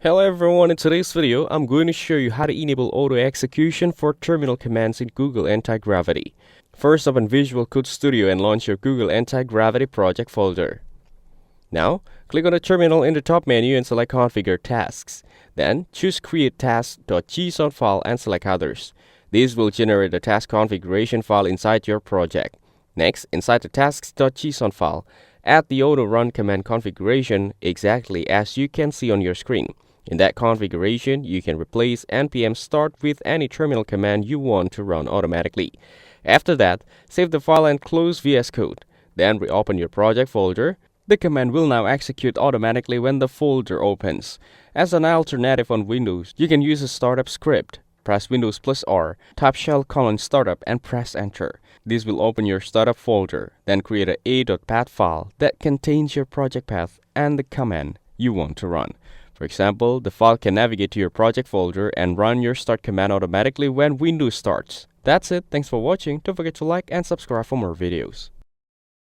Hello everyone, in today's video, I'm going to show you how to enable auto execution for terminal commands in Google Antigravity. First, open Visual Code Studio and launch your Google Antigravity project folder. Now, click on the terminal in the top menu and select Configure Tasks. Then, choose Create Task.json file and select Others. This will generate a task configuration file inside your project. Next, inside the tasks.json file, add the auto run command configuration exactly as you can see on your screen. In that configuration, you can replace npm start with any terminal command you want to run automatically. After that, save the file and close VS Code. Then reopen your project folder. The command will now execute automatically when the folder opens. As an alternative on Windows, you can use a startup script. Press Windows +R, type shell:startup and press enter. This will open your startup folder. Then create a a.path file that contains your project path and the command you want to run. For example, the file can navigate to your project folder and run your start command automatically when Windows starts. That's it. Thanks for watching. Don't forget to like and subscribe for more videos.